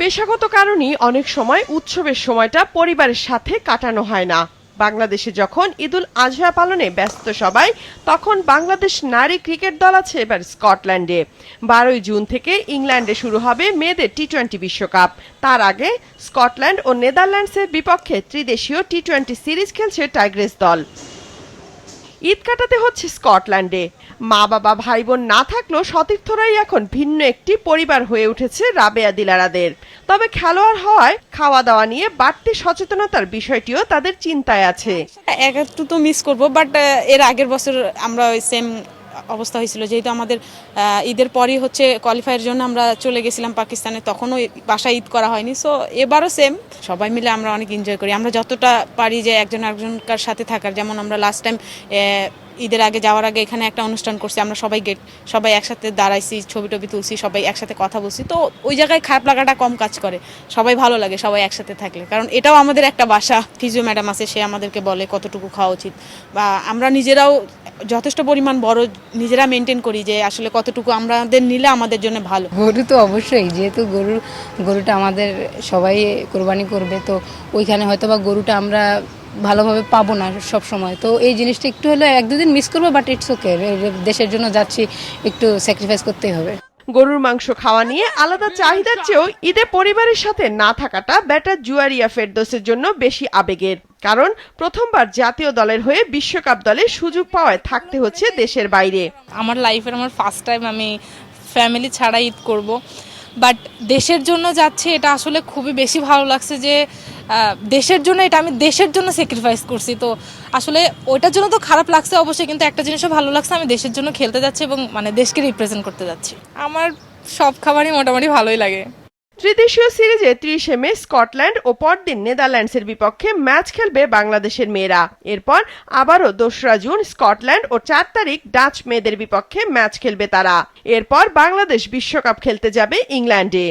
পেশাগত কারণেই অনেক সময় উৎসবের সময়টা পরিবারের সাথে কাটানো হয় না। বাংলাদেশে যখন ঈদুল আজহা পালনে ব্যস্ত সবাই, তখন বাংলাদেশ নারী ক্রিকেট দল আছে এবার স্কটল্যান্ডে। 12 জুন থেকে ইংল্যান্ডে শুরু হবে মেয়েদের টি-20 বিশ্বকাপ। তার আগে স্কটল্যান্ড ও নেদারল্যান্ডসের বিপক্ষে ত্রিদেশীয় টি-20 সিরিজ খেলছে টাইগ্রেস দল। ঈদ কাটাতে হচ্ছে স্কটল্যান্ডে। মা বাবা ভাই বোন না থাকলেও সতীর্থরাই এখন ভিন্ন একটি পরিবার হয়ে উঠেছে রাবেয়া দিলারাদের। তবে খেলোয়াড় হওয়ায় খাওয়া দাওয়া নিয়ে বাড়তি সচেতনতার বিষয়টিও তাদের চিন্তায় আছে। একটু তো মিস করবো, বাট এর আগের বছর আমরা ওই সেম অবস্থা হয়েছিল, যেহেতু আমাদের ঈদের পরই হচ্ছে কোয়ালিফাইয়ের জন্য আমরা চলে গেছিলাম পাকিস্তানে, তখনও বাসায় ঈদ করা হয়নি। সো এবারও সেম, সবাই মিলে আমরা অনেক এনজয় করি। আমরা যতটা পারি যে একজন একজনকার সাথে থাকার, যেমন আমরা লাস্ট টাইম ঈদের আগে যাওয়ার আগে এখানে একটা অনুষ্ঠান করছি, আমরা সবাই একসাথে দাঁড়াইছি, ছবি টবি তুলছি, সবাই একসাথে কথা বলছি। তো ওই জায়গায় খারাপ লাগাটা কম কাজ করে, সবাই ভালো লাগে সবাই একসাথে থাকলে, কারণ এটাও আমাদের একটা বাসা। ফিজিও ম্যাডাম আছে, সে আমাদেরকে বলে কতটুকু খাওয়া উচিত, বা আমরা নিজেরাও যথেষ্ট পরিমাণ বড় নিজেরা মেনটেন করি যে আসলে কতটুকু আমাদের নিলে আমাদের জন্য ভালো। গরু তো অবশ্যই, যেহেতু গরুটা আমাদের সবাই কোরবানি করবে, তো ওইখানে হয়তো বা গরুটা আমরা ভালোভাবে পাবো না সব সময়। তো এই জিনিসটা একটু হলে এক দুদিন মিস করবো, বাট ইটস ওকে, দেশের জন্য যাচ্ছি, একটু স্যাক্রিফাইস করতেই হবে। গরুর মাংস খাওয়া নিয়ে আলাদা চাহিদার চেয়েও ঈদে পরিবারের সাথে না থাকাটা ব্যাটার জুয়ারিয়া ফেরদৌসের জন্য বেশি আবেগের। কারণ প্রথমবার জাতীয় দলের হয়ে বিশ্বকাপ দলে সুযোগ পাওয়ায় থাকতে হচ্ছে দেশের বাইরে। আমার লাইফের ফার্স্ট টাইম আমি ফ্যামিলি ছাড়া ঈদ করব, বাট দেশের জন্য যাচ্ছে, এটা আসলে খুবই বেশি ভালো লাগছে যে দেশের জন্য, এটা আমি দেশের জন্য স্যাক্রিফাইস করছি। তো আসলে ওইটার জন্য তো খারাপ লাগছে অবশ্যই, কিন্তু একটা জিনিসও ভালো লাগছে, আমি দেশের জন্য খেলতে যাচ্ছি এবং দেশকে রিপ্রেজেন্ট করতে যাচ্ছি। আমার সব খাবারই মোটামুটি ভালোই লাগে। ত্রিদেশীয় সিরিজে 30 মে স্কটল্যান্ড ও পরদিন নেদারল্যান্ডসের বিপক্ষে ম্যাচ খেলবে বাংলাদেশের মেয়েরা। এরপর আবারও 2 জুন স্কটল্যান্ড ও 4 তারিখ ডাচ মেয়েদের বিপক্ষে ম্যাচ খেলবে তারা। এরপর বাংলাদেশ বিশ্বকাপ খেলতে যাবে ইংল্যান্ডে।